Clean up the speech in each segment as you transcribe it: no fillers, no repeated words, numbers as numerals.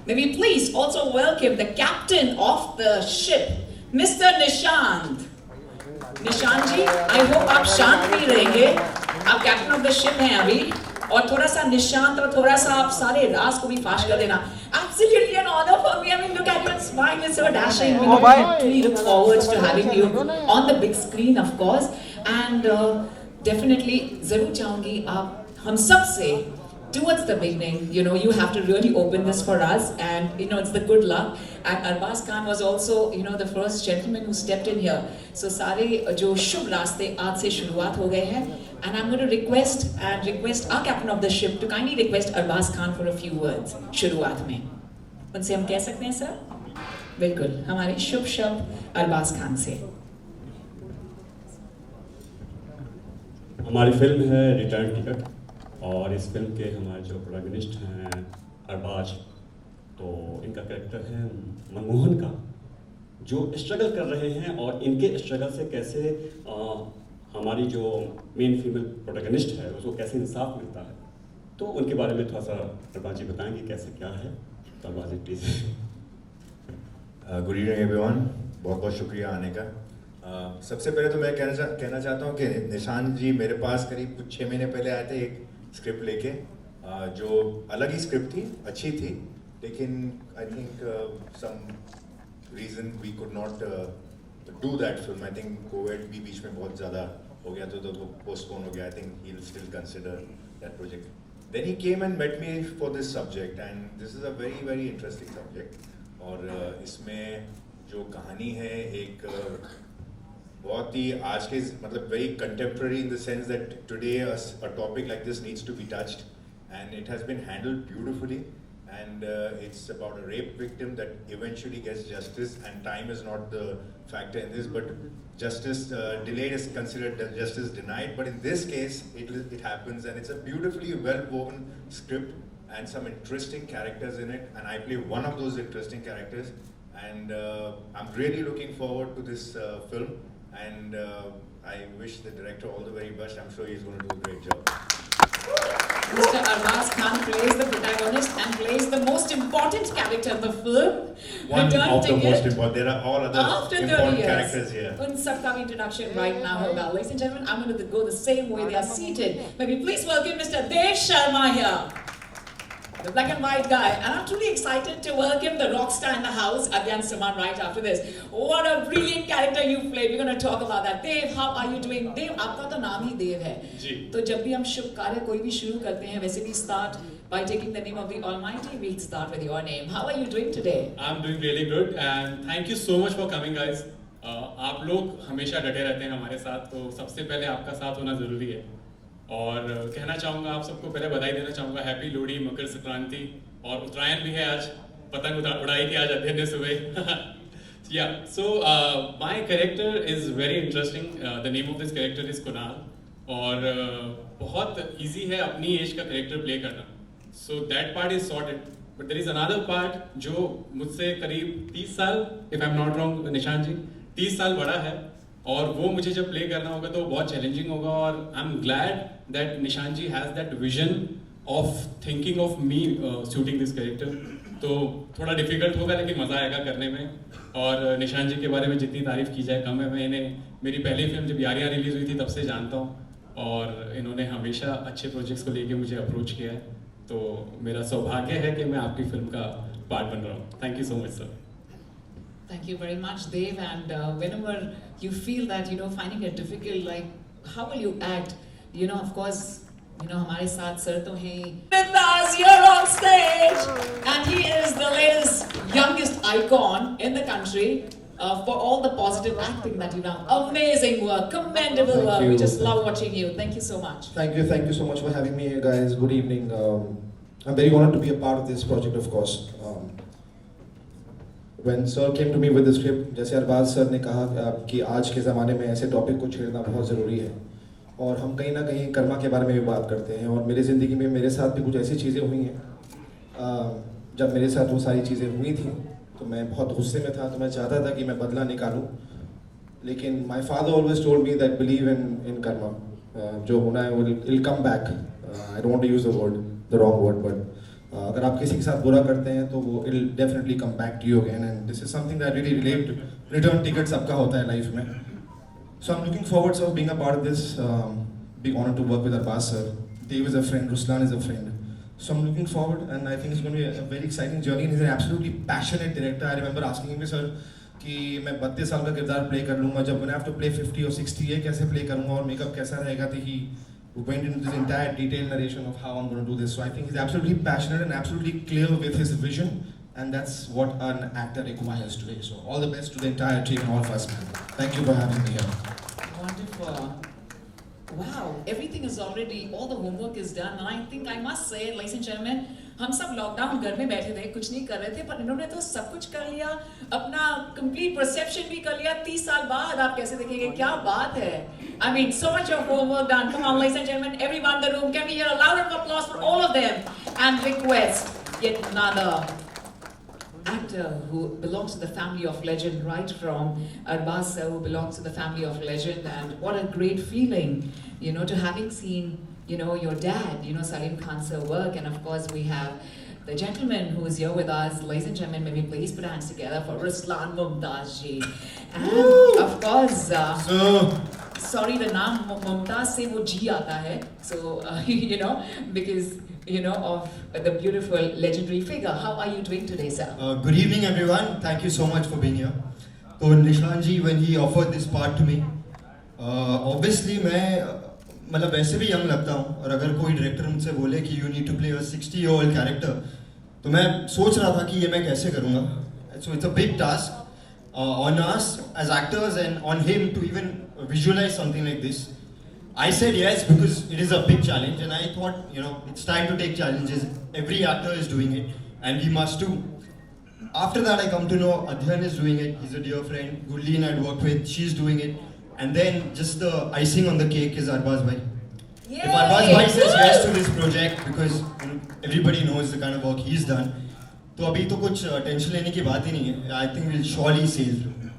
May we please also welcome the captain of the ship, Mr. Nishant. Nishant ji, I hope आप शांत भी रहेंगे. आप captain of the ship हैं अभी, और थोड़ा सा निशांत और थोड़ा सा आप सारे राज को भी फाश कर देना. Absolutely an honor for me. I mean, look at your smile, it's so dashing. We really look forward to having you on the big screen, of course. And definitely, जरूर चाहूँगी आप हम सब से towards the beginning, you know, you have to really open this for us, and you know, it's the good luck. And Arbaz Khan was also, you know, the first gentleman who stepped in here. So सारे जो शुभ रास्ते आज से शुरुआत हो गए हैं. And I'm going to request our captain of the ship to kindly request Arbaz Khan for a few words शुरुआत में. उनसे हम कह सकते हैं सर? बिल्कुल, हमारे शुभ शब्द अरबाज खान से. हमारी फिल्म है रिटर्न टिकट, और इस फिल्म के हमारे जो प्रोटैगनिस्ट हैं अरबाज, तो इनका कैरेक्टर है मनमोहन का, जो स्ट्रगल कर रहे हैं, और इनके स्ट्रगल से कैसे हमारी जो मेन फीमेल प्रोटैगनिस्ट है उसको कैसे इंसाफ मिलता है, तो उनके बारे में थोड़ा सा अरबाज जी बताएंगे कैसे क्या है. तो अरबाज जी प्लीज़. गुड इवनिंग एवरीवन, बहुत बहुत शुक्रिया आने का. सबसे पहले तो मैं कहना चाहता हूँ कि निशांत जी मेरे पास करीब कुछ 6 महीने पहले आए थे एक स्क्रिप्ट लेके, जो अलग ही स्क्रिप्ट थी, अच्छी थी, लेकिन I think some reason we could not do that film. I think covid भी बीच में बहुत ज़्यादा हो गया, तो वो पोस्टपोन हो गया. I think he will still consider that project. Then he came and met me for this subject, and this is a very very interesting subject. और इसमें जो कहानी है एक बहुत ही आज के, मतलब very contemporary in the sense that today a topic like this needs to be touched, and it has been handled beautifully. And it's about a rape victim that eventually gets justice, and time is not the factor in this, but justice delayed is considered justice denied. But in this case, it happens, and it's a beautifully well-woven script and some interesting characters in it, and I play one of those interesting characters, and I'm really looking forward to this film, and I wish the director all the very best. I'm sure he's going to do a great job. Mr. Arbaz Khan plays the protagonist and plays the most important character of the film. One Return of the Ticket. most important. There are all other After 30 important years. characters here. उन सबका भी introduction right now होगा. Ladies and gentlemen, I'm going to go the same way they are seated. May we please welcome Mr. Dev Sharma here, the black and white guy. And I'm truly excited to welcome the rock star in the house, Adyan Saman, right after this. What a brilliant character you played. We're going to talk about that. Dev, how are you doing? Dev, आपका तो नाम ही देव है. जी. तो जब भी हम शुभ कार्य कोई भी शुरू करते हैं, वैसे भी start by taking the name of the Almighty. We'll start with your name. How are you doing today? I'm doing really good, and thank you so much for coming, guys. आप लोग हमेशा डटे रहते हैं हमारे साथ, तो सबसे पहले आपका साथ होना ज़रूरी है. और कहना चाहूँगा आप सबको, पहले बधाई देना चाहूँगा. हैप्पी लोहड़ी, मकर संक्रांति, और उत्तरायण भी है आज. पतंग उड़ाई थी आज अध्ययन ने सुबह. Yeah, so my character is very interesting. The name of this character is Kunal, और बहुत easy है अपनी एज का कैरेक्टर प्ले करना. So that part is sorted. But there is another part जो मुझसे करीब 30 साल, if I'm not wrong, Nishant जी, 30 साल बड़ा है, और वो मुझे जब प्ले करना होगा तो बहुत चैलेंजिंग होगा. और I am glad that Nishant ji has that vision of thinking of me shooting this character. तो थोड़ा डिफिकल्ट होगा, लेकिन मज़ा आएगा करने में. और निशांत जी के बारे में जितनी तारीफ़ की जाए कम है. मैं इन्हें मेरी पहली फिल्म जब यारियां रिलीज़ हुई थी तब से जानता हूँ, और इन्होंने हमेशा अच्छे प्रोजेक्ट्स को लेके मुझे अप्रोच किया है. तो मेरा सौभाग्य है कि मैं आपकी फिल्म का पार्ट बन रहा हूँ. Thank you so much sir. Thank you very much, Dev. And whenever you feel that, you know, finding it difficult, like, how will you act? You know, of course, you know, हमारे साथ sir तो हैं. With us, you're on stage, and he is the latest, youngest icon in the country for all the positive acting that you've done. Amazing work, commendable work. We just love watching you. Thank you so much. Thank you so much for having me here, guys. Good evening. I'm very honored to be a part of this project, of course. When sir came to me with the script, जैसे Arbaaz sir ने कहा कि आज के ज़माने में ऐसे topic को छेड़ना बहुत ज़रूरी है, और हम कहीं ना कहीं कर्मा के बारे में भी बात करते हैं. और मेरी ज़िंदगी में मेरे साथ भी कुछ ऐसी चीज़ें हुई हैं. जब मेरे साथ वो सारी चीज़ें हुई थी तो मैं बहुत गुस्से में था, तो मैं चाहता था कि मैं बदला निकालूं. लेकिन my father always told me that believe in karma. जो होना है वो will come back. I don't want to use the wrong word, but अगर आप किसी के साथ बुरा करते हैं तो वो it definitely come back to you again, and this is something that really relate. Return ticket सबका होता है लाइफ में, so I am looking forward of being a part of this, big honour to work with Arbaaz sir. Dave is a friend, Ruslan is a friend. So I'm looking forward, and I think it's going to be a very exciting journey. And he's an absolutely passionate director. I remember asking him, sir, कि मैं 32 साल का किरदार play कर लूँगा, जब मैंने have to play 50 or 60 ये कैसे प्ले करूँगा और मेकअप कैसा रहेगा। तो he went into this entire detailed narration of how I'm going to do this. So I think he's absolutely passionate and absolutely clear with his vision, and that's what an actor requires today. So all the best to the entire team and all of us, man. Thank you for having me here. Wonderful. Wow, everything is already, all the homework is done, and I think I must say, ladies and gentlemen, हम सब lockdown घर में बैठे थे, कुछ नहीं कर रहे थे, पर इन्होंने तो सब कुछ कर लिया, अपना कंप्लीट परसेप्शन भी कर लिया। 30 साल बाद आप कैसे देखेंगे, क्या बात है। I mean, so much of homework done. Come on, ladies and gentlemen, everyone in the room, can we hear a loud applause for all of them? And request yet another actor who belongs to the family of legend, right from Arbaz sir, who belongs to the family of legend, and what a great feeling, you know, to having seen, you know, your dad, you know, Salim Khan sir work, and of course we have the gentleman who is here with us. Ladies and gentlemen, maybe please put hands together for Ruslan Mumtaz ji, and of course, sorry, the naam Mumtaz se wo ji aata hai, so you know, because you know, of the beautiful legendary figure. How are you doing today, sir? Good evening, everyone. Thank you so much for being here. So Nishan ji, when he offered this part to me, obviously मैं मतलब वैसे भी young लगता हूँ, और अगर कोई director मुझसे बोले कि you need to play a 60-year-old character, तो मैं सोच रहा था कि ये मैं कैसे करूँगा. So it's a big task on us as actors and on him to even visualize something like this. I said yes because it is a big challenge, and I thought, you know, it's time to take challenges. Every actor is doing it, and we must too. After that, I come to know Adhyan is doing it. He's a dear friend. Gurleen I'd worked with, she's doing it. And then just the icing on the cake is Arbaz bhai. Yay! If Arbaz bhai says yes to this project, because you know, everybody knows the kind of work he's done, तो अभी तो कुछ tension लेने की बात ही नहीं है. I think we'll surely sail through.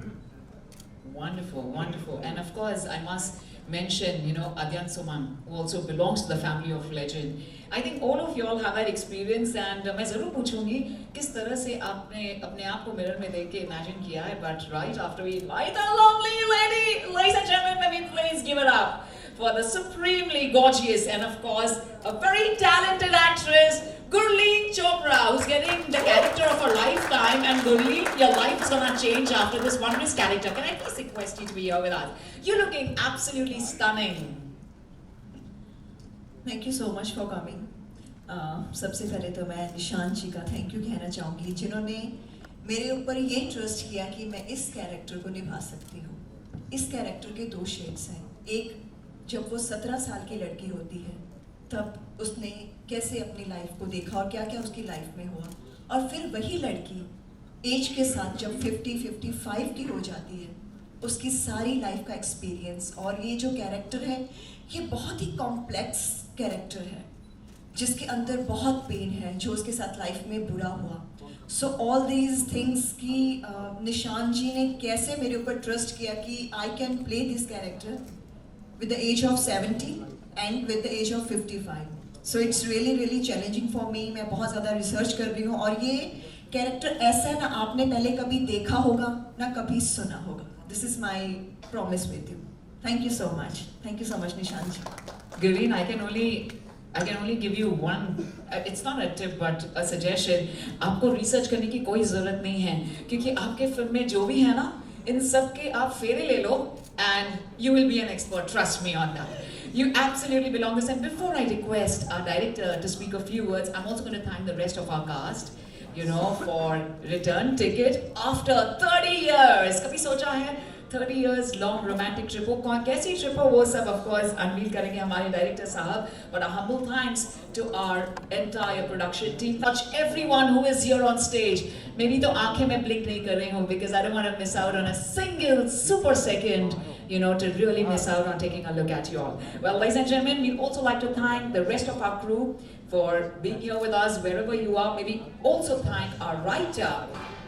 Wonderful, wonderful. And of course, I must mention, you know, Adhyan Suman, who also belongs to the family of legend. I think all of you all have that experience, and मैं ज़रूर पूछूंगी किस तरह से आपने अपने आप को मिरर में देख के imagine किया है. But right after we invite our lovely lady, ladies and gentlemen, may we please give it up for the supremely gorgeous and of course a very talented actress, Gurleen Chopra, who's getting the character of a lifetime. And Gurleen, your life is gonna change after this wondrous character. Can I please request you to be here with us? You're looking absolutely stunning. Thank you so much for coming. सबसे पहले तो मैं निशान जी का thank you कहना चाहूँगी, जिन्होंने मेरे ऊपर ये ट्रस्ट किया कि मैं इस कैरेक्टर को निभा सकती हूँ। इस कैरेक्टर के 2 शेड्स हैं। एक, जब वो 17 साल की लड़की होती है तब उसने कैसे अपनी लाइफ को देखा और क्या क्या उसकी लाइफ में हुआ, और फिर वही लड़की एज के साथ जब 50-55 की हो जाती है, उसकी सारी लाइफ का एक्सपीरियंस। और ये जो कैरेक्टर है ये बहुत ही कॉम्प्लेक्स कैरेक्टर है, जिसके अंदर बहुत पेन है जो उसके साथ लाइफ में बुरा हुआ। सो ऑल दीज थिंग्स की निशान जी ने कैसे मेरे ऊपर ट्रस्ट किया कि I can play this character with the age of 70 and with the age of 55। So it's really really challenging for me. मैं बहुत ज़्यादा रिसर्च कर रही हूँ, और ये कैरेक्टर ऐसा है ना आपने पहले कभी देखा होगा ना कभी सुना होगा। This is my promise with you. Thank you so much. Thank you so much, Nishan ji. Gurleen, I can only give you one. It's not a tip, but a suggestion. आपको research करने की कोई ज़रूरत नहीं है, क्योंकि आपके film में जो भी है ना, इन सब के आप फेरे ले लो, and you will be an expert. Trust me on that. You absolutely belong this. And before I request our director to speak a few words, I'm also going to thank the rest of our cast, you know, for return ticket after 30 years. कभी सोचा है 30 years long romantic trip, वो कैसी trip हो, वो सब of course unveil करेंगे हमारे डायरेक्टर साहब. But a humble thanks to our entire production team, touch everyone who is here on stage. मेरी तो आंखें मैं blink नहीं कर रही हूँ because I don't want to miss out on a single super second, you know, to really miss out on taking a look at you all. Well, ladies and gentlemen, we'd also like to thank the rest of our crew for being here with us wherever you are. Maybe also thank our writer,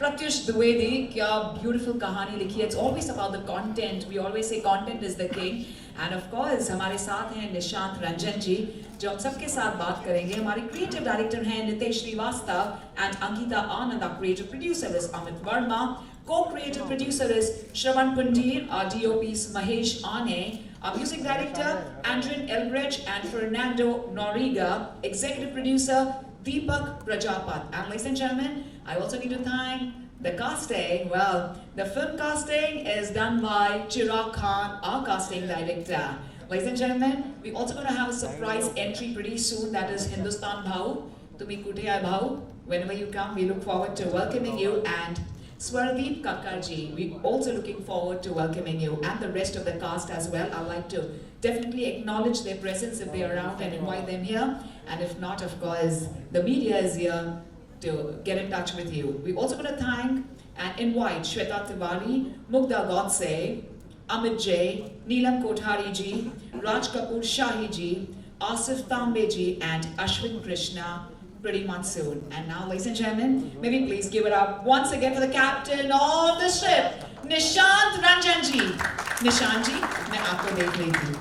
Pratyush Dwivedi. क्या beautiful कहानी लिखी है. It's always about the content. We always say content is the king. And of course हमारे साथ हैं निशांत रंजन जी, जो हम सबके साथ बात करेंगे. हमारे क्रिएटिव डायरेक्टर हैं Nitesh Srivastava and Ankita Anand. Our creative producer is Amit Verma. Co-creative producer is Shravan Pundir. Our DOP is Mahesh Ane. Our music director Andrin Elbrecht and Fernando Noriga. Executive producer Deepak Prajapat. And ladies and gentlemen, I also need to thank the casting. Well, the film casting is done by Chirag Khan, our casting director. Ladies and gentlemen, we're also going to have a surprise entry pretty soon. That is Hindustan Bhau. Tumi Kute Hai Bhau. Whenever you come, we look forward to welcoming you. And Swardeep Kakkarji, we're also looking forward to welcoming you, and the rest of the cast as well. I'd like to definitely acknowledge their presence if they're around and invite them here. And if not, of course, the media is here to get in touch with you. We're also going to thank and invite Shweta Tiwari, Mugdha Godse, Amit J, Neelam Kothari ji, Raj Kapoor Shahi ji, Asif Tambe ji, and Ashwin Krishna pretty much soon. And now, ladies and gentlemen, maybe please give it up once again for the captain of the ship, Nishant Ranjan ji. Nishant ji, मैं आपको देख रही थी.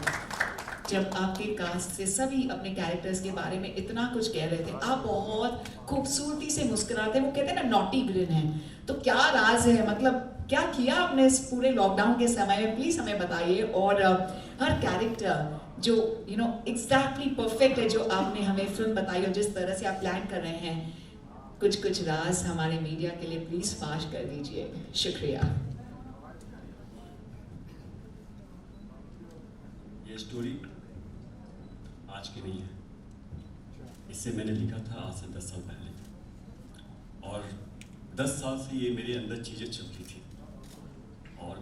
जब आपके cast से सभी अपने कैरेक्टर्स के बारे में इतना कुछ कह रहे थे, आप बहुत खूबसूरती से मुस्कुराते. वो कहते हैं ना, नॉटी ग्रिन है. तो क्या राज है, मतलब क्या किया आपने इस पूरे लॉकडाउन के समय में, प्लीज हमें बताइए. और हर कैरेक्टर जो एग्जैक्टली परफेक्ट है, जो आपने हमें फिल्म बताई और जिस तरह से आप प्लान कर रहे हैं, कुछ राज हमारे मीडिया के लिए प्लीज फाश कर दीजिए. शुक्रिया. ये स्टोरी आज की नहीं है. इससे मैंने लिखा था आज से 10 साल पहले, और 10 साल से ये मेरे अंदर चीज़ें चलती थी. और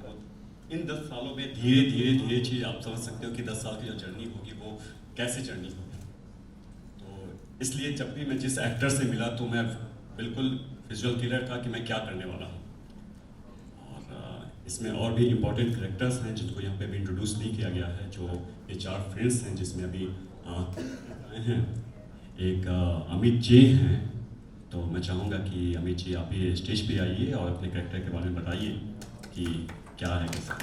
इन 10 सालों में धीरे चीज़, आप समझ सकते हो कि 10 साल की जो जर्नी होगी वो कैसे जर्नी होगी. तो इसलिए जब भी मैं जिस एक्टर से मिला तो मैं बिल्कुल विजुअल क्लियर था कि मैं क्या करने वाला हूँ. और इसमें और भी इम्पोर्टेंट कैरेक्टर्स हैं जिनको यहाँ पे भी इंट्रोड्यूस नहीं किया गया है. जो ये 4 फ्रेंड्स हैं जिसमें अभी आए हैं. एक अमित जे हैं. तो मैं चाहूँगा कि अमित जी आप ये स्टेज पे आइए और अपने कैरेक्टर के बारे में बताइए कि क्या है कैसा.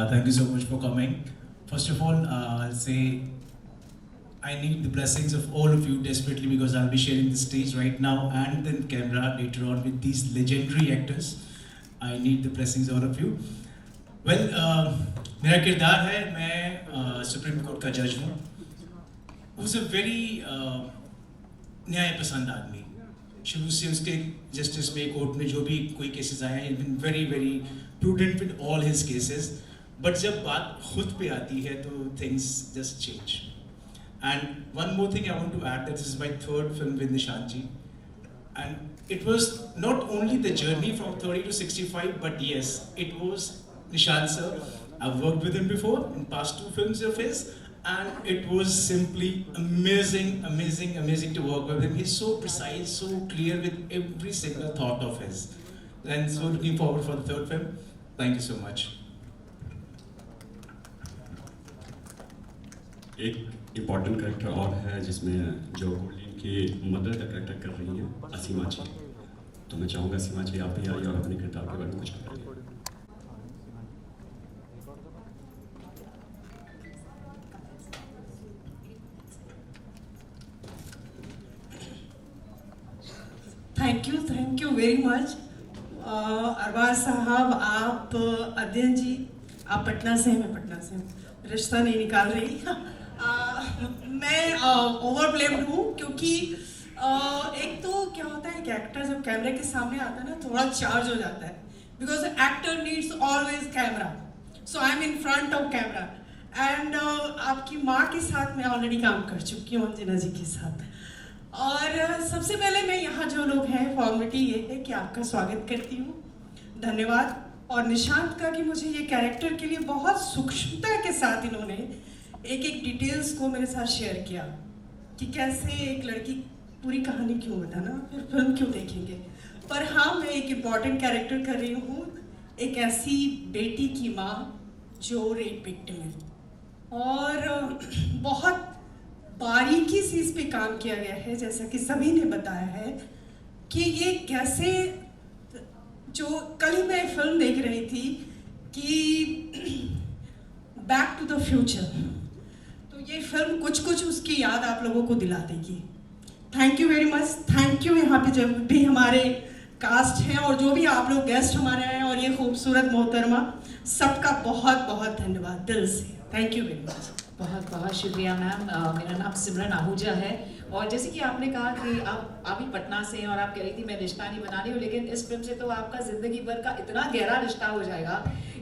Thank you so much for coming. First of all, I'll say I need the blessings of all of you desperately, because I'll be sharing the stage right now and then camera later on with these legendary actors. I need the blessings of all of you. Well, मेरा किरदार है, मैं supreme court का जज हूँ. Who's a very न्याय पसंद आदमी. शुरू से उसके जस्टिस में, कोर्ट में जो भी कोई केसेस आए हैं, been very prudent with all his cases. But जब बात खुद पे आती है तो things just change. And one more thing I want to add, that this is my 3rd film with Nishant ji. And it was not only the journey from 30 to 65, but yes, it was Nishant sir. I've worked with him before in past 2 films of his. And it was simply amazing to work with him. He's so precise, so clear with every single thought of his. And so looking forward for the 3rd film. Thank you so much. एक important character और है जिसमें जो गुरलीन की mother का character कर रही हैं, असीमा जी. तो मैं चाहूँगा असीमा जी आप भी आइए और अपने किरदार के बारे में कुछ बताइए. Thank you very much. Arbaaz साहब, आप अध्ययन जी, आप पटना से हैं, मैं पटना से हूँ, रिश्ता नहीं निकाल रही. मैं ओवरब्लेम्ड हूँ क्योंकि एक तो क्या होता है कि एक्टर जब कैमरे के सामने आता है ना, थोड़ा चार्ज हो जाता है, because actor needs always camera. So I M in front of camera. And आपकी माँ के साथ मैं ऑलरेडी काम कर चुकी हूँ, अंजना जी के साथ. और सबसे पहले मैं यहाँ जो लोग हैं, फॉर्मेलिटी ये है कि आपका स्वागत करती हूँ, धन्यवाद. और निशांत का कि मुझे ये कैरेक्टर के लिए बहुत सूक्ष्मता के साथ इन्होंने एक डिटेल्स को मेरे साथ शेयर किया कि कैसे एक लड़की, पूरी कहानी क्यों बताना, फिर फिल्म क्यों देखेंगे. पर हाँ, मैं एक इम्पॉर्टेंट कैरेक्टर कर रही हूँ, एक ऐसी बेटी की माँ जो रेप विक्टिम है. और बहुत बारीकी से इस पे काम किया गया है, जैसा कि सभी ने बताया है कि ये कैसे, जो कल ही मैं फिल्म देख रही थी कि बैक टू द फ्यूचर, तो ये फिल्म कुछ उसकी याद आप लोगों को दिला देगी। Thank you very much, thank you. यहाँ पे जब भी हमारे कास्ट हैं और जो भी आप लोग गेस्ट हमारे हैं और ये खूबसूरत मोहतरमा, सबका बहुत बहुत धन्यवाद दिल से। Thank you very much. बहुत बहुत शुक्रिया मैम। मेरा नाम सिमरन आहूजा है और जैसे कि आपने कहा कि आप ही पटना से हैं और आप कह रही थी मैं रिश्ता नहीं बना रही हूँ, लेकिन इस फिल्म से तो आपका जिंदगी भर का इतना गहरा रिश्ता हो जाएगा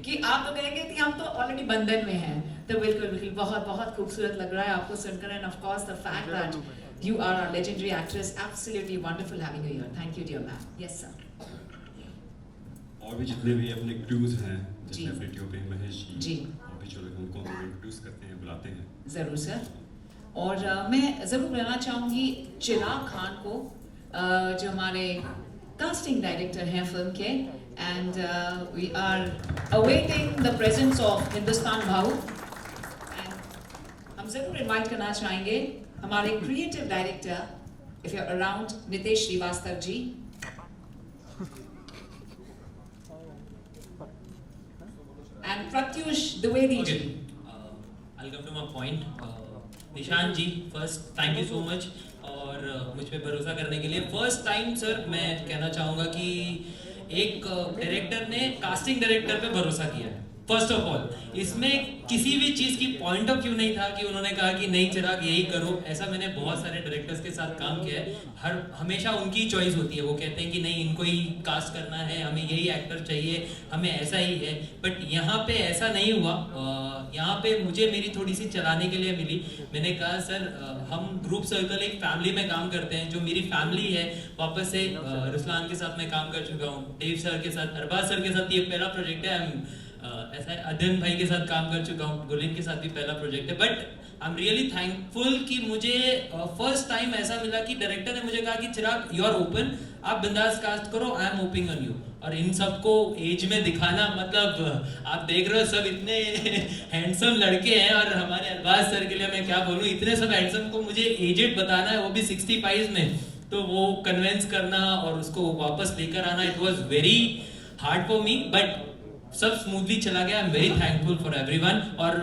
कि आप तो कहेंगे कि हम तो ऑलरेडी बंधन में हैं। तो बिल्कुल बिल्कुल बहुत बहुत खूबसूरत लग रहा है आपको सुनकर, and of course the fact that you are a legendary actress, absolutely wonderful having you here. Thank you dear ma'am. Yes sir. और भी जितने भी अपने क्रूज हैं, जी। जैसे वीडियो पे महेश जी। और भी जो लोग उनको हम इंट्रोड्यूस करते हैं, बुलाते हैं। ज़रूर सर। और मैं ज़रूर बुलाना चाहूँगी चिराग खान को, जो हमारे कास्टिंग डायरेक्टर हैं फिल्म के, and we are awaiting the presence of Hindustan Bhau. And हम ज़रूर इनवाइट करना चाहेंगे हमारे creative director, if you are around, Nitesh Srivastava ji, and Pratyush Dwivedi ji. I'll come to my point. Nishan ji, first thank you so much और मुझ पे भरोसा करने के लिए। फर्स्ट टाइम सर मैं कहना चाहूँगा कि एक डायरेक्टर ने कास्टिंग डायरेक्टर पे भरोसा किया है। फर्स्ट ऑफ ऑल, इसमें किसी भी चीज़ की पॉइंट ऑफ व्यू नहीं था कि उन्होंने कहा कि नहीं चिराग यही करो। ऐसा मैंने बहुत सारे डायरेक्टर्स के साथ काम किया है, हमेशा उनकी चॉइस होती है। वो कहते हैं कि नहीं इनको ही कास्ट करना है, हमें यही एक्टर चाहिए, हमें ऐसा ही है। बट यहाँ पे ऐसा नहीं हुआ। यहाँ पे मुझे मेरी थोड़ी सी चलाने के लिए मिली। मैंने कहा सर हम ग्रुप सर्कल एक फैमिली में काम करते हैं, जो मेरी फैमिली है। वापस से रुस्लान के साथ मैं काम कर चुका हूँ, देव सर के साथ, अरबाज सर के साथ ये पहला प्रोजेक्ट है। ऐसा अध्ययन भाई के साथ काम कर चुका हूँ, गुलिन के साथ भी पहला प्रोजेक्ट है। But I am really thankful कि मुझे फर्स्ट टाइम ऐसा मिला कि डायरेक्टर ने मुझे कहा कि चिराग यू आर ओपन, आप बिंदास कास्ट करो, I am whooping on you. और इन सबको एज में दिखाना, मतलब आप देख रहे हो सब इतने हैंडसम लड़के हैं, और हमारे अरबाज सर के लिए मैं क्या बोलूँ, इतने सब हैंडसम को मुझे एजेड बताना है, वो भी 65 में, तो वो कन्विंस करना और उसको वापस लेकर आना, it was very hard for me. But सब स्मूथली चला गया। I am very thankful for everyone. और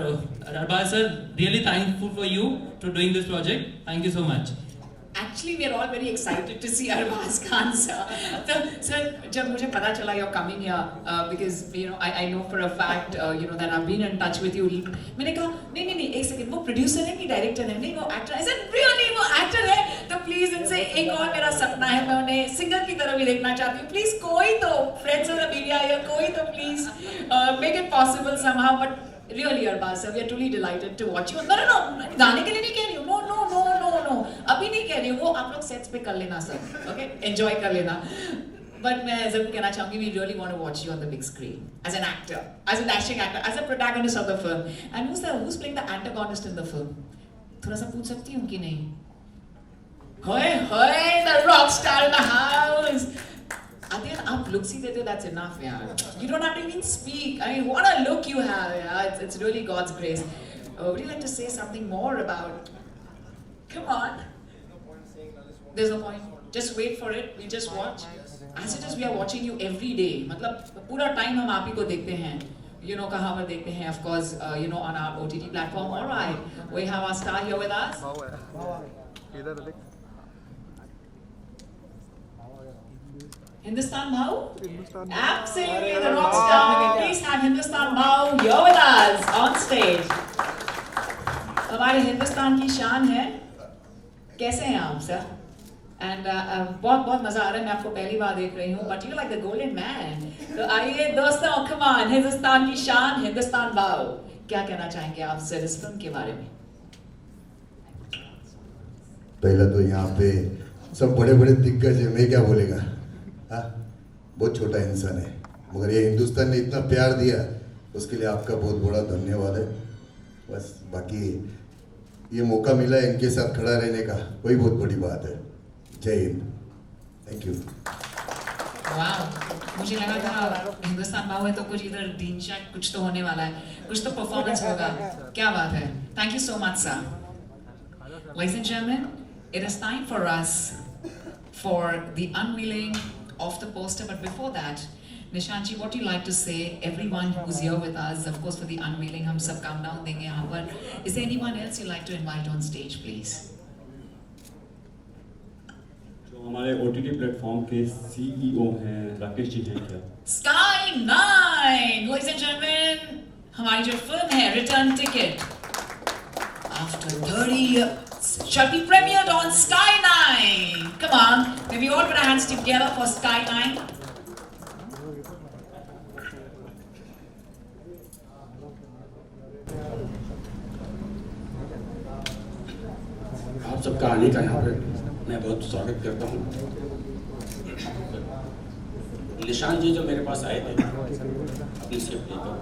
Arbaaz sir, really thankful for you to doing this project. Thank you so much. Actually, we are all very excited to see Arbaz Khan, sir. So, sir, जब मुझे पता चला you're coming here, because you know I know for a fact you know that I've been in touch with you. मैंने कहा नहीं एक second, वो producer है कि डायरेक्टर है? नहीं, वो एक्टर है। I said really वो एक्टर है? तो प्लीज इनसे एक और मेरा सपना है, मैं उन्हें सिंगर की तरह भी देखना चाहती हूँ। प्लीज कोई तो फ्रेंड्स ऑफ द मीडिया या कोई तो please make it possible somehow. But really Arbaz sir, we are truly delighted to watch you. No, गाने के लिए नहीं कह रही हूँ, no, अभी नहीं कह रही हूँ, वो आप लोग सेट्स पे कर लेना सर, ओके, एंजॉय कर लेना। बट मैं जरूर कहना चाहूँगी, we really want to watch you on the big screen as an actor, as a dashing actor, as a protagonist of the film. And who's playing the antagonist in the film? थोड़ा सा पूछ सकती हूँ कि नहीं? होए, the rock star in the house. Adyan, आप look see देते हो, that's enough यार. You don't have to even speak. I mean, what a look you have, yeah. It's really God's grace. Would you like to say something more about? Come on. There's no point. Just wait for it. We just watch. As it is, we are watching you every day. मतलब पूरा time हम आप ही को देखते हैं. You know कहाँ पर देखते हैं? Of course, you know on our OTT platform. All right. We have our star here with us. Hindustan Bhau? Absolutely, the rock star. Please have Hindustan Bhau here with us on stage. हमारे हिंदुस्तान की शान है. कैसे हैं आप sir? And बहुत मजा आ रहा है, मैं आपको पहली बार देख रही हूँ, but you like the golden man. तो आइए दोस्तों, कम ऑन, हिंदुस्तान की शान, हिंदुस्तान भाव, क्या कहना चाहेंगे आप सर इस फिल्म के बारे में? पहला तो यहाँ पे सब बड़े बड़े दिग्गज है, मैं क्या बोलेगा, हाँ बहुत छोटा इंसान है, मगर ये हिंदुस्तान ने इतना प्यार दिया, उसके लिए आपका बहुत बड़ा धन्यवाद है। बस बाकी ये मौका मिला है इनके साथ खड़ा रहने का, वही बहुत बड़ी बात है। जय हिंद, थैंक यू। वाह, मुझे लगा था हिंदुस्तान भाव है तो कुछ इधर दीनशा कुछ तो होने वाला है, कुछ तो परफॉर्मेंस होगा। क्या बात है, thank you so much sir. Ladies and gentlemen, it is time for us for the unveiling of the poster. But before that, Nishanji, what do you like to say? Everyone who's here with us, of course, for the unveiling, हम सब countdown देंगे यहाँ पर. Is there anyone else you'd like to invite on stage, please? जो हमारे OTT platform के CEO हैं राकेश जी हैं क्या? Sky 9, ladies and gentlemen, हमारी जो फिल्म है Return Ticket, after 30 years, shall be premiered on Sky 9. Come on, may we all put our hands together for Sky 9. आप सबका आने का यहाँ पे मैं बहुत स्वागत करता हूँ। निशान जी जो मेरे पास आए थे अपनी स्क्रिप्ट लेकर,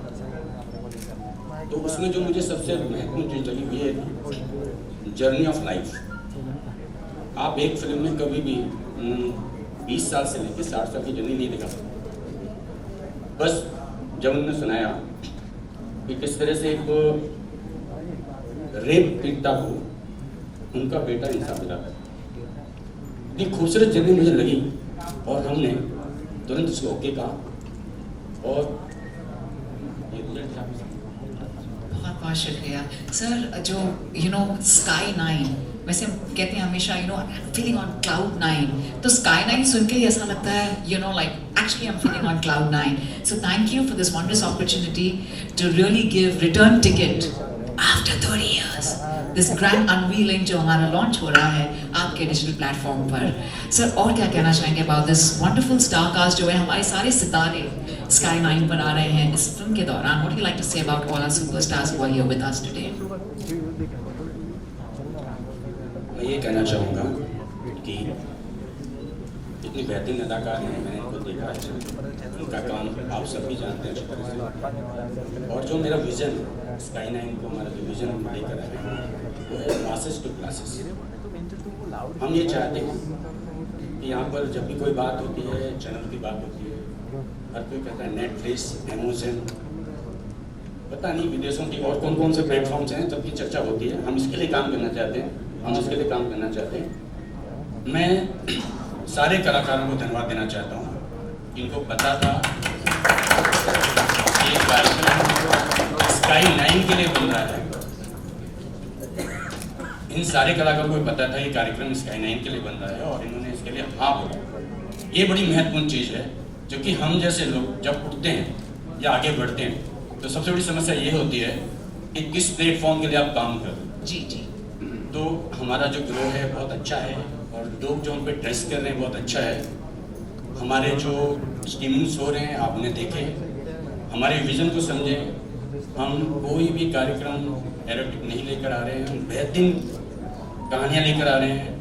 तो उसमें जो मुझे सबसे महत्वपूर्ण चीज़ लगी वो ये जर्नी ऑफ लाइफ। आप एक फिल्म में कभी भी 20 साल से लेकर 60 साल की जर्नी नहीं दिखा सकते। बस जब उन्होंने सुनाया कि किस तरह से एक रेप पीड़िता को उनका बेटा इंसाफ दिलाता है, इतनी खूबसूरत जर्नी मुझे लगी और हमने तुरंत उसको ओके कहा और ये रिजल्ट था। बहुत बहुत शुक्रिया सर। जो Sky 9, वैसे हम कहते हैं हमेशा फीलिंग ऑन क्लाउड 9, तो Sky 9 सुन के ही ऐसा लगता है like actually I'm feeling on cloud 9. So thank you for this wondrous opportunity to really give Return Ticket after 30 years. This grand unveiling जो हमारा लॉन्च हो रहा है आपके डिजिटल प्लेटफॉर्म पर। सर और क्या कहना चाहेंगे about this wonderful star cast जो है, हमारे सारे सितारे Sky 9 पर आ रहे हैं इस फिल्म के दौरान? What do you like to say about all our superstars who are here with us today? मैं ये कहना चाहूँगा कि इतनी बेहतरीन अदाकार हैं, मैंने इनको देखा है, उनका काम आप सब भी जानते हैं अच्छी तरह से। और जो मेरा विज़न Sky 9 को हमारा जो विज़न हम लेकर आए हैं वो है क्लासेस टू क्लासेस। हम ये चाहते हैं कि यहाँ पर जब भी कोई बात होती है, चैनल की बात होती है, हर कोई कहता है नेटफ्लिक्स, अमेज़न, पता नहीं विदेशों की और कौन कौन से प्लेटफॉर्म्स हैं, सबकी चर्चा होती है। हम इसके लिए काम करना चाहते हैं, हम इसके लिए काम करना चाहते हैं। मैं सारे कलाकारों को धन्यवाद देना चाहता हूँ, इनको पता था कि ये कार्यक्रम Sky 9 के लिए बन रहा है। इन सारे कलाकारों को पता था ये कार्यक्रम Sky 9 के लिए बन रहा है और इन्होंने इसके लिए हाँ बोला। ये बड़ी महत्वपूर्ण चीज़ है, जो कि हम जैसे लोग जब उठते हैं या आगे बढ़ते हैं तो सबसे बड़ी समस्या ये होती है कि किस प्लेटफॉर्म के लिए आप काम कर रहे हो। जी जी। तो हमारा जो ग्रो है बहुत अच्छा है और लोग जो हम पे ट्रस्ट कर रहे हैं बहुत अच्छा है। हमारे जो स्ट्रीमिंग शो रहे हैं आप उन्हें देखें, हमारे विज़न को समझें। हम कोई भी कार्यक्रम एरोटिक नहीं लेकर आ रहे हैं, हम बेहतरीन कहानियाँ लेकर आ रहे हैं,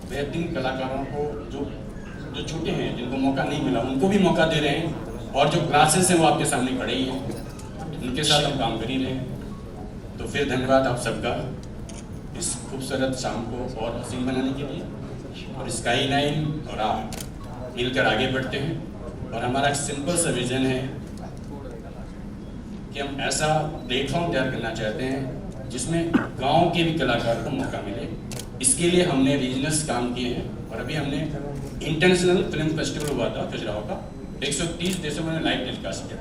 बेहतरीन कलाकारों को जो छोटे हैं जिनको मौका नहीं मिला उनको भी मौका दे रहे हैं, और जो क्लासेस हैं वो आपके सामने खड़े ही हैं, उनके साथ हम काम कर ही रहे हैं। तो फिर धन्यवाद आप सबका इस खूबसूरत शाम को और हसीन बनाने के लिए। और Sky 9 और आप मिलकर आगे बढ़ते हैं और हमारा एक सिंपल सा विज़न है कि हम ऐसा प्लेटफॉर्म तैयार करना चाहते हैं जिसमें गांव के भी कलाकार को मौका मिले। इसके लिए हमने रीजनल्स काम किए हैं और अभी हमने इंटरनेशनल फिल्म फेस्टिवल हुआ था खजुराहो का, 130 देशों में लाइव टेलीकास्ट किया।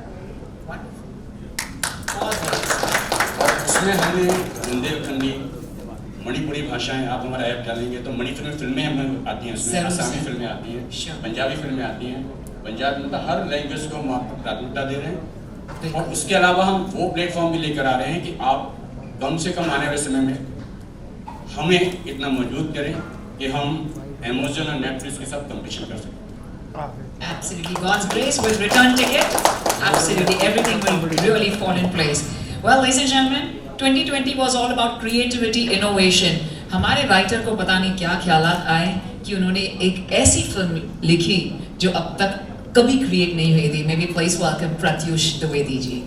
उसमें हमने बुंदेलखंडी, मणिपुरी भाषाएं, आप हमारा ऐप डालेंगे तो मणिपुरी फिल्में हमें आती हैं, उसमें आसामी फिल्में आती हैं, पंजाबी फिल्में आती हैं, पंजाब में हर लैंग्वेज को हम आपको प्राथमिकता दे रहे हैं। और उसके अलावा हम वो प्लेटफॉर्म भी लेकर आ रहे हैं कि आप कम से कम आने वाले समय में हमें इतना मजबूत करें कि हम अमेज़न और नेटफ्लिक्स के साथ कंपटीशन कर सकें। Absolutely, God's grace with Return Ticket. Absolutely, everything will really fall in place. Well, ladies and gentlemen, 2020 was all about creativity, innovation. हमारे राइटर को पता नहीं क्या ख्यालात आए कि उन्होंने एक ऐसी फिल्म लिखी जो अब तक कभी क्रिएट नहीं हुई थी। May be please welcome Pratyush Dwivedi ji.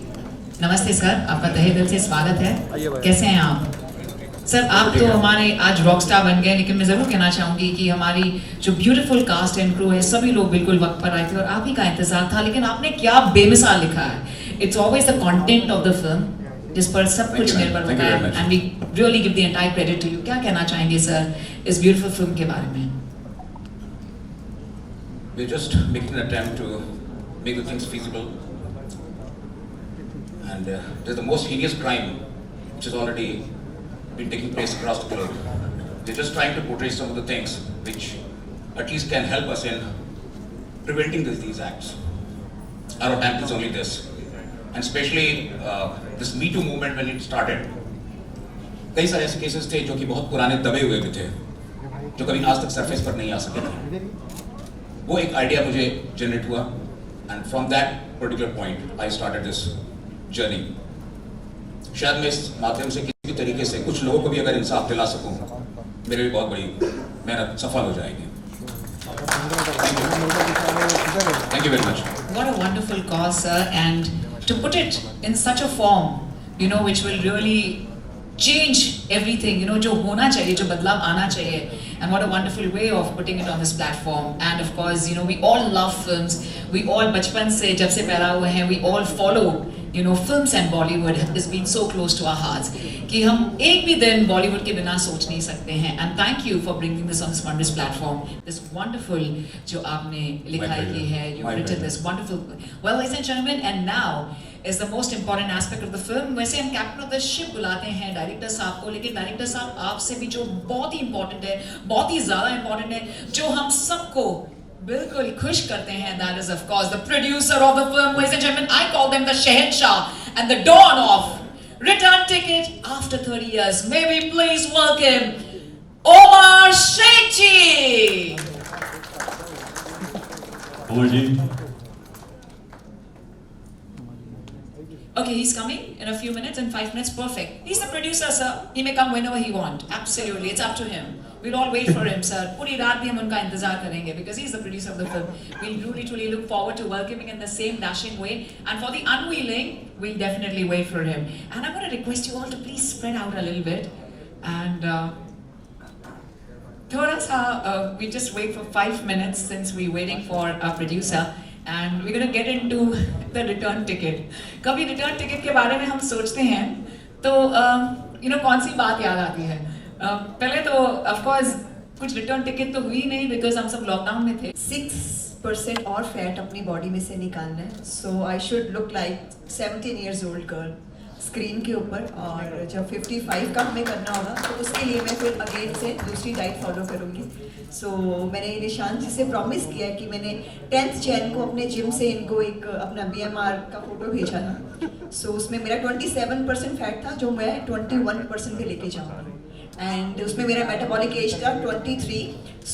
नमस्ते सर, आपका तहे दिल से स्वागत है। कैसे हैं आप सर? आप तो हमारे आज रॉक स्टार बन गए, लेकिन मैं ज़रूर कहना चाहूँगी कि हमारी जो ब्यूटीफुल कास्ट एंड क्रू है सभी लोग बिल्कुल वक्त पर आए थे और आप ही का इंतजार था, लेकिन आपने क्या बेमिसाल लिखा है। It's always the content of the film, जिस पर सब कुछ निर्भर होता है, and we really give the entire credit to you. क्या कहना चाहेंगे सर इस beautiful film के बारे में? We're just making an attempt to make the things feasible. And there's the most heinous crime which has already been taking place across the globe. We're just trying to portray some of the things which at least can help us in preventing these acts. Our attempt is only this. And especially this Me Too movement when it started, कई सारे ऐसे cases थे जो कि बहुत पुराने दबे हुए भी थे, जो कभी आज तक सरफेस पर नहीं आ सके थे. वो एक आइडिया मुझे जनरेट हुआ, and from that particular point I started this journey. शायद मैं इस माध्यम से किसी भी तरीके से कुछ लोगों को भी अगर इंसाफ दिला सकूं, मेरे लिए बहुत बड़ी मेहनत सफल हो जाएगी. Thank you very much. What a wonderful cause, sir, and to put it in such a form, you know, which will really change everything, you know, जो होना चाहिए, जो बदलाव आना चाहिए, and what a wonderful way of putting it on this platform. And of course, you know, we all love films. We all बचपन से जब से पैदा हुए हैं, we all follow, you know, films and Bollywood has been so close to our hearts कि हम एक भी दिन Bollywood के बिना सोच नहीं सकते हैं. And thank you for bringing this on this wondrous platform. This wonderful जो आपने लिखाई की है, you've written this wonderful. Well, ladies and gentlemen, and now is the most important aspect of the film. वैसे हम कैप्टन ऑफ द शिप बुलाते हैं director साहब को, लेकिन डायरेक्टर साहब आपसे भी जो बहुत ही इंपॉर्टेंट है, बहुत ही ज्यादा इंपॉर्टेंट है, जो हम सबको बिल्कुल खुश करते हैं, that is of course the producer of the film. Ladies and gentlemen, I call them the Shahenshah and the dawn of Return Ticket after 30 years. May we please welcome Omar Sheikh ji. Omar ji. Okay, he's coming in a few minutes, in 5 minutes, perfect. He's the producer, sir. He may come whenever he wants. Absolutely, it's up to him. We'll all wait for him, sir. पूरी रात भी हम उनका इंतजार करेंगे because he's the producer of the film. We'll really, truly look forward to welcoming in the same dashing way. And for the unveiling, we'll definitely wait for him. And I'm going to request you all to please spread out a little bit. And थोड़ा सा, we just wait for 5 minutes since we're waiting for our producer. And we're going to get into the return ticket. कभी return ticket के बारे में हम सोचते हैं तो you know कौन सी बात याद आती है? पहले तो of course कुछ return ticket तो हुई नहीं because हम सब लॉकडाउन में थे. 6% और फैट अपनी बॉडी में से निकालना है. So I should look like 17 years old girl screen के ऊपर. और जब 55 का हमें करना होगा तो उसके लिए मैं फिर अगेन से दूसरी डाइट फॉलो करूँगी. सो मैंने निशान जी से प्रॉमिस किया है कि मैंने 10th जैन को अपने जिम से इनको एक अपना BMR का फोटो भेजा था. सो उसमें मेरा 27% फैट था जो मैं 21% पे लेके जाऊँगी. एंड उसमें मेरा मेटाबॉलिक एज था 23.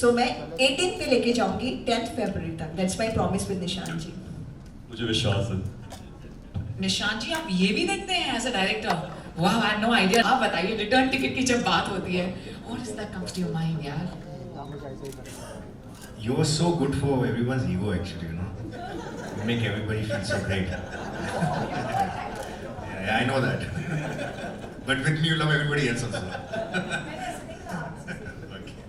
सो मैं 18 पे लेके जाऊँगी 10th फरवरी तक. दैट्स माई प्रॉमिस विद निशान जी. मुझे विश्वास है. निशान जी आप ये भी देखते हैं एज अ डायरेक्टर? वाह, आई हैड नो आइडिया. आप बताइए रिटर्न टिकट की जब बात होती है, what is that comes to your mind यार? You are so good for everyone's ego actually, you know. You make everybody feel so great. Yeah, I know that. But with me you love everybody else also. Okay.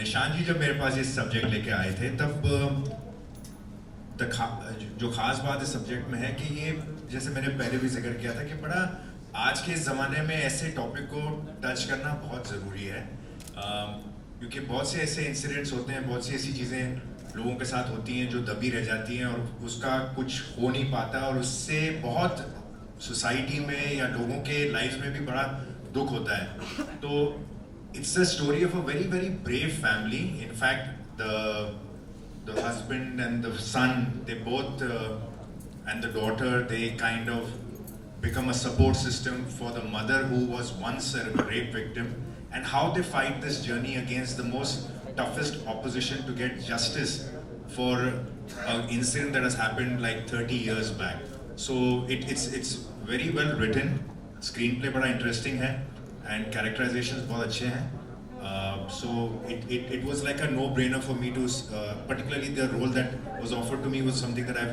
निशान जी जब मेरे पास ये subject लेके आए थे तब जो खास बात इस सब्जेक्ट में है कि ये जैसे मैंने पहले भी जिक्र किया था कि बड़ा आज के ज़माने में ऐसे टॉपिक को टच करना बहुत ज़रूरी है. क्योंकि बहुत से ऐसे इंसिडेंट्स होते हैं, बहुत सी ऐसी चीज़ें लोगों के साथ होती हैं जो दबी रह जाती हैं और उसका कुछ हो नहीं पाता और उससे बहुत सोसाइटी में या लोगों के लाइफ में भी बड़ा दुख होता है. तो it's a story of a very very brave family. In fact the husband and the son, they both and the daughter, they kind of become a support system for the mother who was once a rape victim, and how they fight this journey against the most toughest opposition to get justice for an incident that has happened like 30 years back. So it's very well written. Screenplay बड़ा interesting है and characterizations बहुत अच्छे हैं. So it was like a no-brainer for me to, particularly the role that was offered to me was something that I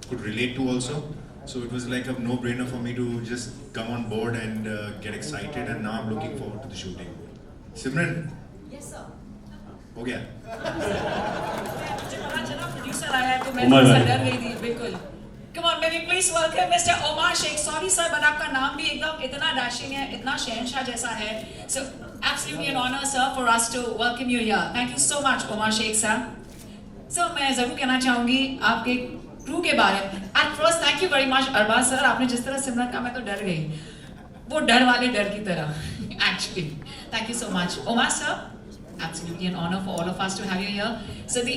could relate to also. So it was like a no-brainer for me to just come on board and get excited, and now I'm looking forward to the shooting. Simran? Yes sir. हो गया? मुझे पता चला producer आया तो मैं थोड़ा सा डर गई थी. बिल्कुल. Come on, may we please welcome Mr. Omar Sheikh. Sorry sir, but आपका नाम भी एकदम इतना dashing है, इतना शहंशाह जैसा है. So absolutely an honor sir for us to welcome you here. Thank you so much Omar Sheikh sir. So मैं जरूर कहना चाहूँगी आपके क्रू के बारे में. At first thank you very much Arbaaz sir. आपने जिस तरह सिमरन का मैं तो डर गई. वो डर वाले डर की तरह. Actually, thank you so much Omar sir. Absolutely an honor for all of us to have you here. So the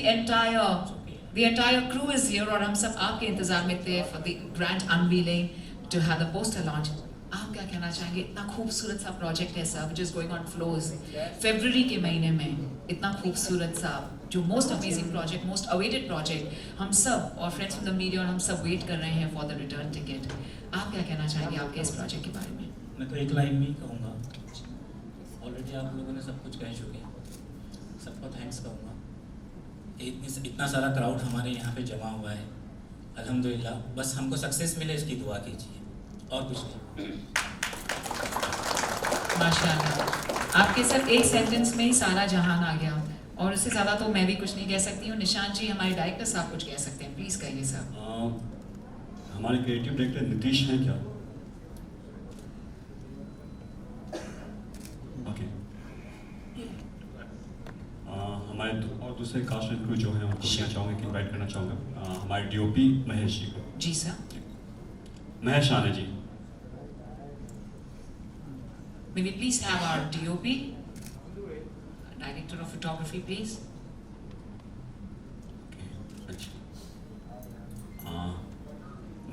entire crew is here और हम सब आपके इंतजार में थे for the grand unveiling to have the poster launch. आप क्या कहना चाहेंगे? इतना खूबसूरत सा प्रोजेक्ट है sir, which is going on floors. फरवरी के महीने में इतना खूबसूरत सा जो most amazing project, most awaited project, हम सब और friends from the media और हम सब wait कर रहे हैं for the return ticket. आप क्या कहना चाहेंगे आपके इस प्रोजेक्ट के बारे में? मैं तो एक लाइन में ही कहूँगा. ऑलरेडी आप लोगों ने सब कुछ कह चुके हैं. सबको थैंक्स कहूँगा. इतना सारा क्राउड हमारे यहाँ पे जमा हुआ है. अल्हम्दुलिल्लाह, बस हमको सक्सेस मिले इसकी दुआ कीजिए और कुछ नहीं. माशाल्लाह, आपके सर एक सेंटेंस में ही सारा जहान आ गया और उससे ज़्यादा तो मैं भी कुछ नहीं कह सकती हूँ. निशांत जी हमारे डायरेक्टर साहब कुछ कह सकते हैं, प्लीज़ कहिए सर. हमारे क्रिएटिव डायरेक्टर नीतीश हैं क्या? ओके. हमारे और दूसरे कास्ट एंड क्रू जो हैं उनको कहना चाहूँगा कि इनवाइट करना चाहूँगा. हमारे डीओपी महेश जी को. जी सर. महेश आने जी. May we please have our DOP, Director of Photography, please. अच्छा.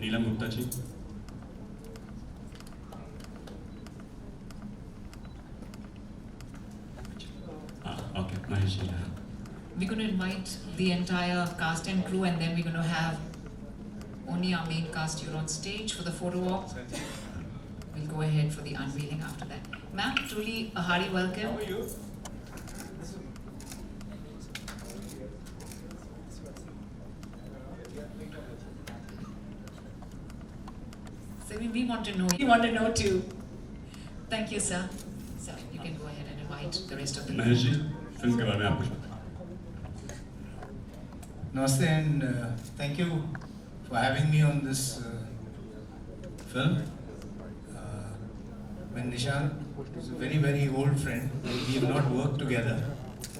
नीलम Gupta ji. Okay, Mahesh ji. We're going to invite the entire cast and crew, and then we're going to have only our main cast here on stage for the photo walk. We'll go ahead for the unveiling after that. Ma'am, truly a hearty welcome. How are you? So we want to know. We want to know too. Thank you, sir. So you can go ahead and invite the rest of the. Mahesh ji, film के बारे में आप कुछ बताएं. Namaste and thank you for having me on this film. When Nishan is a very, very old friend, we have not worked together.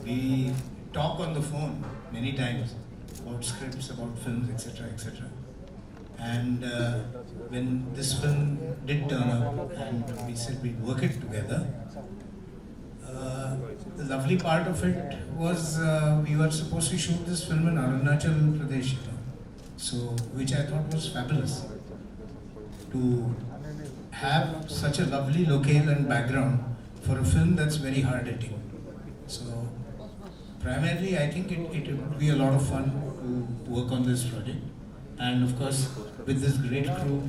We talk on the phone many times about scripts, about films, etc., etc. And when this film did turn up and we said we'd work it together, the lovely part of it was we were supposed to shoot this film in Arunachal Pradesh, so which I thought was fabulous. To have such a lovely locale and background for a film that's very hard hitting. So primarily I think it would be a lot of fun to work on this project, and of course with this great crew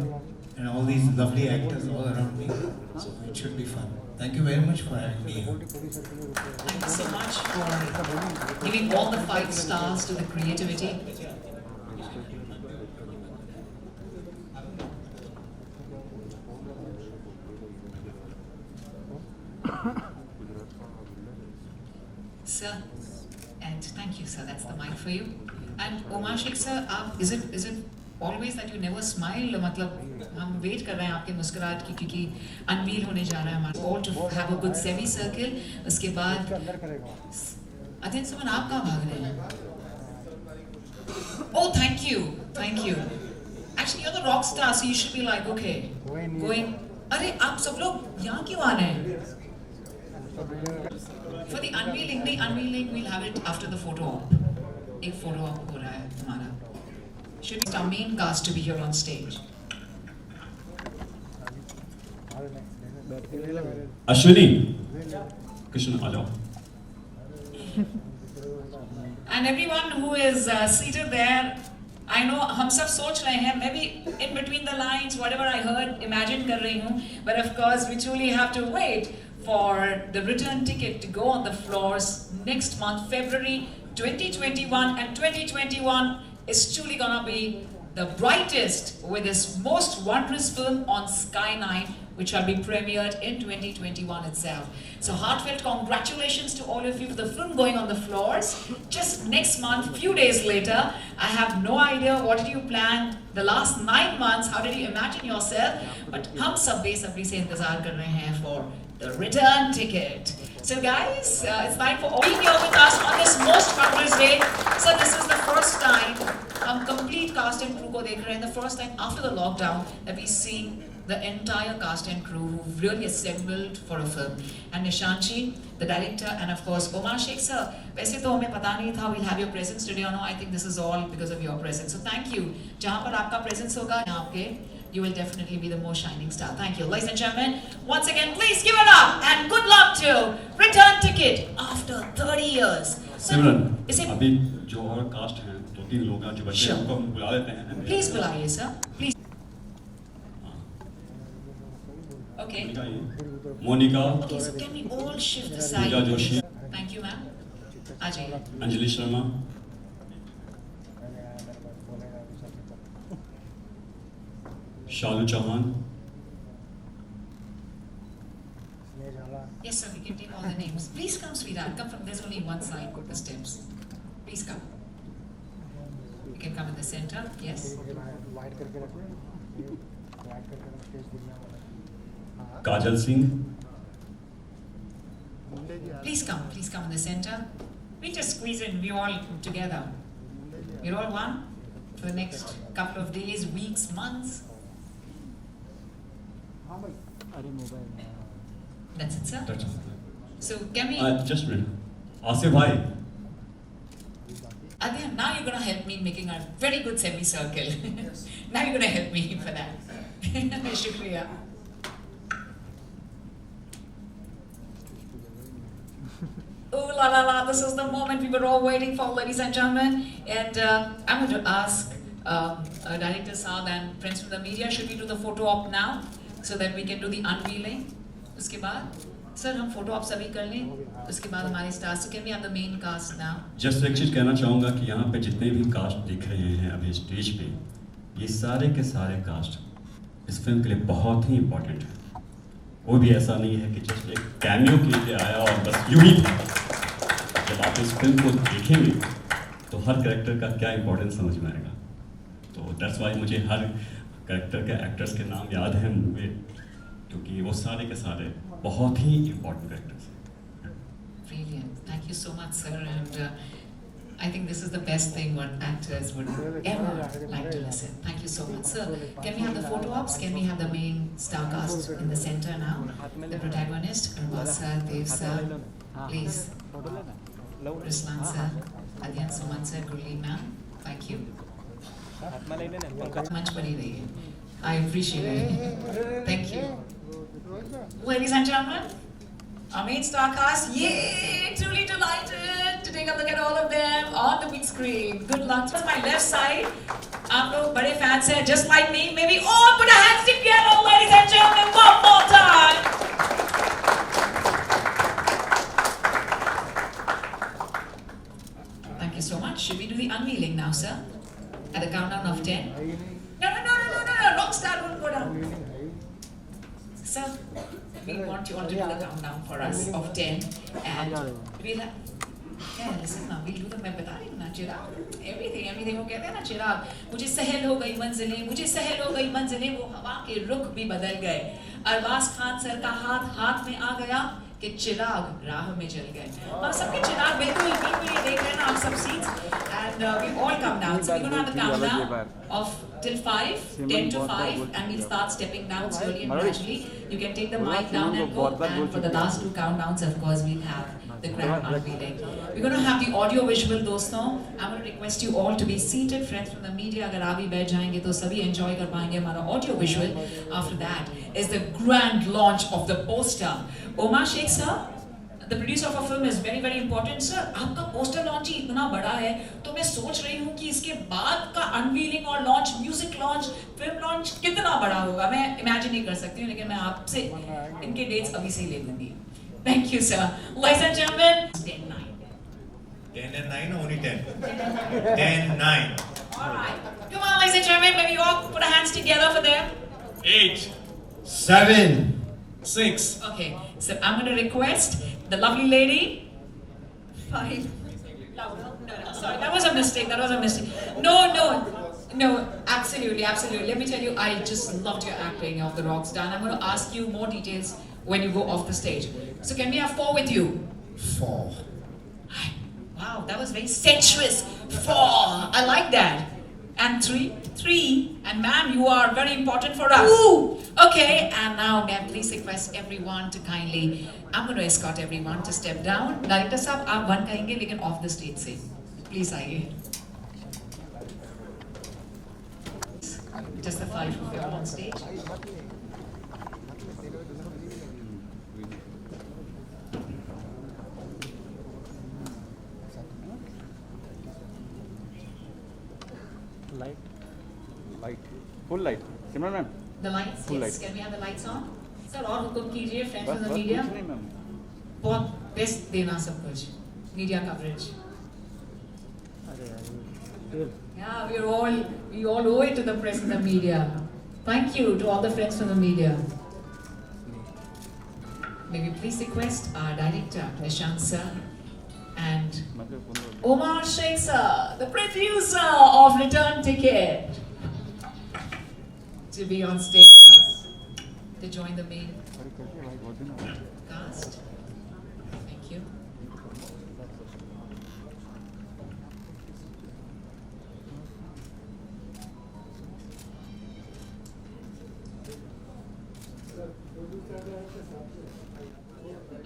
and all these lovely actors all around me, so it should be fun. Thank you very much for having me here. Thank you so much for giving all the 5 stars to the creativity. Sir, and thank you, sir. That's the mic for you. And Omar Sheikh, sir, is it always that you never smile? मतलब हम wait कर रहे हैं आपके मुस्कुराहट की क्योंकि unveil होने जा रहा है हमारा. All to have a good semi-circle. उसके बाद अध्ययन सुमन आप कहाँ भाग रहे हैं? Oh, thank you. Actually, you're the rock star, so you should be like, okay, going. अरे आप सब लोग यहाँ क्यों आ रहे हैं? For the unveiling we'll have it after the photo op. एक photo op हो रहा है हमारा. Should be our main cast to be here on stage. Ashwini, Krishna आ जाओ. And everyone who is seated there, I know हम सब सोच रहे हैं, maybe in between the lines, whatever I heard, imagine कर रही हूँ. But of course, we truly have to wait for the return ticket to go on the floors next month, February 2021. And 2021 is truly gonna be the brightest with this most wondrous film on Sky 9. which shall be premiered in 2021 itself. So heartfelt congratulations to all of you for the film going on the floors. Just next month, few days later, I have no idea what did you plan the last 9 months, how did you imagine yourself, but hum sab besabri se intezar kar rahe hain for the return ticket. So guys, it's time for all being here with us on this most fabulous day. So this is the first time हम complete cast and crew को देख रहे हैं, the first time after the lockdown that we see the entire cast and crew who've really assembled for a film. And Nishanji, the director, and of course Omar Sheikh sir. वैसे तो हमें पता नहीं था we'll have your presence today or no. I think this is all because of your presence. So thank you. जहाँ पर आपका presence होगा, यहाँ पे you will definitely be the most shining star. Thank you, ladies and gentlemen. Once again, please give it up and good luck to Return Ticket after 30 years. सिमरन, अभी जो और cast हैं 2-3 लोग हैं जो बच्चे हैं उनको हम बुला लेते हैं. Please बुलाइए sir. Please. Okay. Monika. Okay, so can we all shift the side? Puja Joshi. Thank you, ma'am. आ जाइए. अंजलि शर्मा. शालू Chauhan. Yes, sir, we can take all the names. Please come, sweetheart. Come from, there's only one side, the steps. Please come. You can come in the center, yes. Kajal Singh. Please come in the center. We just squeeze in, we all together. We're all one for the next couple of days, weeks, months. That's it, sir. That's it. So can we? Just a minute. Asif bhai. Adyan, now you're gonna help me in making a very good semicircle. Now you're gonna help me for that. Shukriya. Oh la la la! This is the moment we were all waiting for, ladies and gentlemen. And I'm going to ask Director Saad and friends from the media, should we do the photo op now so that we can do the unveiling? उसके बाद sir हम photo आप सभी कर लें, उसके बाद हमारे stars. So can we have the main cast now? Just एक चीज़ कहना चाहूँगा कि यहाँ पे जितने भी कास्ट दिख रहे हैं अभी स्टेज पे, ये सारे के सारे कास्ट इस फिल्म के लिए बहुत ही इम्पोर्टेंट है. वो भी ऐसा नहीं है कि जस्ट एक कैमियो के लिए आया और बस यूं ही. जब आप इस फिल्म को देखेंगे तो हर कैरेक्टर का क्या इम्पोर्टेंस समझ में आएगा. तो दैट्स वाई मुझे हर कैरेक्टर के एक्टर्स के नाम याद हैं मूवी, क्योंकि वो सारे के सारे बहुत ही इम्पोर्टेंट कैरेक्टर्स हैं. Brilliant. Thank you so much, sir. And I think this is the best thing what actors would ever like to listen. Thank you so much, sir. Can we have the photo ops? Can we have the main star cast in the center now? The protagonist, Arbaaz sir, Dev sir, please. Ruslan sir, Adyan Suman sir, Gurleen ma'am. Thank you. Much badi rahi hai. I appreciate it. Thank you. Ladies and gentlemen, our main star cast, yay! Truly delighted to take a look at all of them on the big screen. Good luck. To my left side, आप लोग बड़े fans हैं, just like me. Maybe all put our hands together, ladies and gentlemen, one more time. Thank you so much. Should we do the unveiling now, sir? At the countdown of 10? No, Rockstar won't go down. Sir, we want you all to do the countdown for us of 10, and we'll have... Yeah, listen now, we'll do the... मैं बता रही हूँ ना, चिराग, everything वो कहते हैं ना चिराग, मुझे सहल हो गई मंजिलें, वो हवा के रुख भी बदल गए. अरबाज खान सर का हाथ में आ गया कि चिराग राह में जल गए. हम सबके चिराग बिल्कुल ये देख रहे हैं ना आप सब seats. And we all come down. So we're going to have the countdown of till 5, 10 to 5, and we'll start stepping down slowly and gradually. You can take the mic down and go. And for the last 2 countdowns, of course, we'll have the grand unveiling. We're going to have the audio visual, दोस्तों. I'm going to request you all to be seated. Friends from the media, अगर आप भी बैठ जाएंगे तो सभी enjoy कर पाएंगे हमारा audio visual. After that is the grand launch of the poster. Omar Sheikh sir, the producer of a film is very very important. Sir, आपका poster launch ही इतना बड़ा है, तो मैं सोच रही हूँ कि इसके बाद का unveiling और launch, music launch, film launch कितना बड़ा होगा. मैं imagine नहीं कर सकती हूँ, लेकिन मैं आपसे इनके dates अभी से ही ले लूँगी. Thank you, sir. Ladies and gentlemen, 10-9. 10 and 9 or only 10? 10-9. All right. Come on, ladies and gentlemen, maybe you all put our hands together for them. 8, 7. 6. Okay, so I'm going to request the lovely lady. 5. Sorry, that was a mistake. No, absolutely. Let me tell you, I just loved your acting of the Rockstar. And I'm going to ask you more details when you go off the stage. So can we have 4 with you? 4. Wow, that was very sensuous. 4, I like that. And 3? 3. And ma'am, you are very important for us. Ooh. Okay, and now may I please request everyone to kindly, I'm going to escort everyone to step down. Director साहब आप 1 कहेंगे लेकिन off the stage से. Please आइए. Just the 5 of you all on stage. Light. Full light. Simran ma'am. The lights, Full yes. light. Can we have the lights on? Sir, और हुक्म कीजिए, friends बस of the बस media. कुछ नहीं ma'am. बहुत best देना सब कुछ. Media coverage. Yeah, we all owe it to the press and the media. Thank you to all the friends from the media. May we please request our director, Nishant sir, and Omar Sheikh sir, the producer of Return Ticket, to be on stage with us, to join the main cast. Thank you.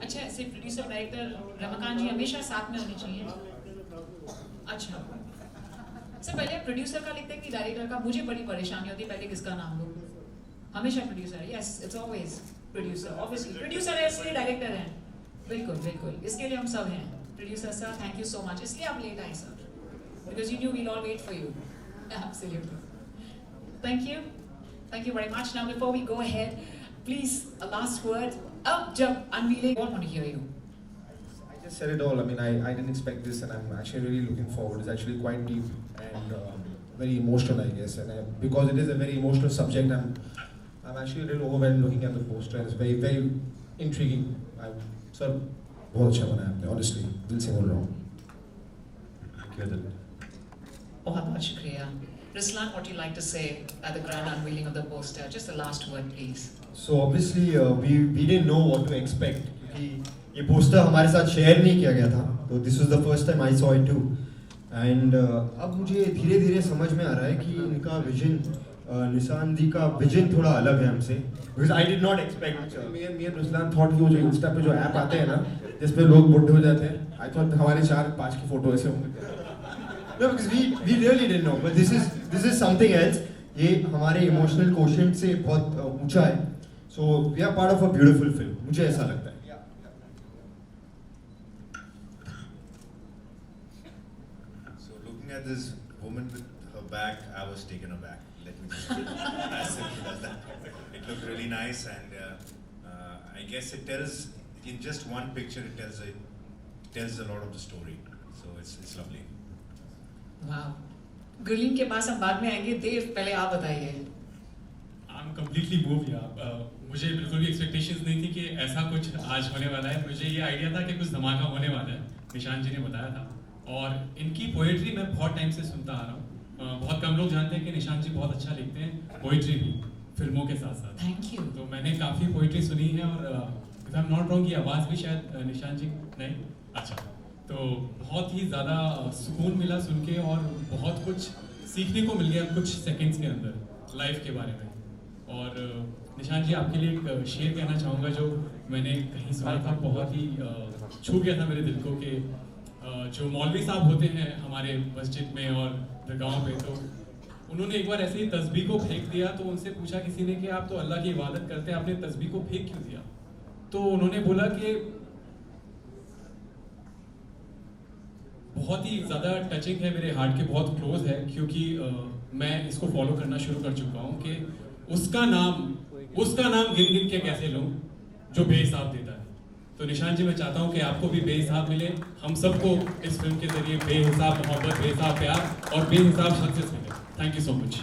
अच्छा ऐसे producer director Ramakant जी हमेशा साथ में होने चाहिए. अच्छा से पहले प्रोड्यूसर का लिखते हैं कि डायरेक्टर का. मुझे बड़ी परेशानी होती है पहले किसका नाम लो. हमेशा प्रोड्यूसर है. Yes it's always producer. Obviously producer है इसलिए डायरेक्टर है. बिल्कुल इसके लिए हम सब हैं. Producer sir thank you so much. इसलिए आप लेट आए sir because you knew we'll all wait for you. Absolutely. Thank you very much. Now before we go ahead, please a last word. Up jump unveiling. I want to hear you. I just said it all. I mean, I didn't expect this, and I'm actually really looking forward. It's actually quite deep and very emotional, I guess. And because it is a very emotional subject, I'm actually a little overwhelmed looking at the poster. And it's very, very intriguing. Sir, बहुत अच्छा बनाया आपने. Honestly, दिल से बोल रहा हूँ. Thank you, Adil. बहुत शुक्रिया. Ruslan, what do you like to say at the grand unveiling of the poster? Just the last word, please. So obviously we didn't know what to expect क्योंकि ये poster हमारे साथ share नहीं किया गया था. तो this was the first time I saw it too. And अब मुझे धीरे धीरे समझ में आ रहा है कि इनका विजन, निशान जी का विजन थोड़ा अलग है हमसे. Because I did not expect. Me and Ruslan thought कि वो जो इंस्टा पे जो ऐप आते हैं ना जिसपे लोग बुढ़े हो जाते हैं, I thought हमारे 4-5 की फोटो ऐसे होंगे. No, because we really didn't know. But this is something else. ये हमारे emotional quotient से बहुत ऊंचा है. So we are part of a beautiful film. मुझे ऐसा लगता है. So looking at this woman with her back, I was taken aback. Let me just as simple as that. It looked really nice, and I guess it tells in just one picture. It tells a lot of the story. So it's lovely. Wow. Gurleen के पास हम बाद में आएंगे. देव पहले आप बताइए. I'm completely moved यार. मुझे बिल्कुल भी एक्सपेक्टेशंस नहीं थी कि ऐसा कुछ आज होने वाला है. मुझे ये आइडिया था कि कुछ धमाका होने वाला है. निशान जी ने बताया था. और इनकी पोएट्री मैं बहुत टाइम से सुनता आ रहा हूँ. बहुत कम लोग जानते हैं कि निशान जी बहुत अच्छा लिखते हैं पोएट्री भी फिल्मों के साथ साथ. Thank you. तो मैंने काफ़ी पोएट्री सुनी है और if I am not wrong की आवाज़ भी शायद निशान जी नहीं. अच्छा तो बहुत ही ज़्यादा सुकून मिला सुन के और बहुत कुछ सीखने को मिल गया कुछ सेकंड्स के अंदर लाइफ के बारे में. और निशान जी आपके लिए एक शेर कहना चाहूँगा जो मैंने कहीं सुना था. बहुत ही छू गया था मेरे दिल को कि जो मौलवी साहब होते हैं हमारे मस्जिद में और दरगाहों पे, तो उन्होंने एक बार ऐसे ही तस्बीह को फेंक दिया. तो उनसे पूछा किसी ने कि आप तो अल्लाह की इबादत करते हैं, आपने तस्बीह को फेंक क्यों दिया? तो उन्होंने बोला कि बहुत ही ज़्यादा टचिंग है, मेरे हार्ट के बहुत क्लोज है, क्योंकि मैं इसको फॉलो करना शुरू कर चुका हूँ कि उसका नाम गिन गिन के कैसे लूँ जो बेहिसाब देता है. तो निशान जी मैं चाहता हूँ कि आपको भी बेहिसाब मिले, हम सबको इस फिल्म के जरिए बेहिसाब मोहब्बत, बेहिसाब प्यार और बेहिसाब सक्सेस मिले. Thank you so much.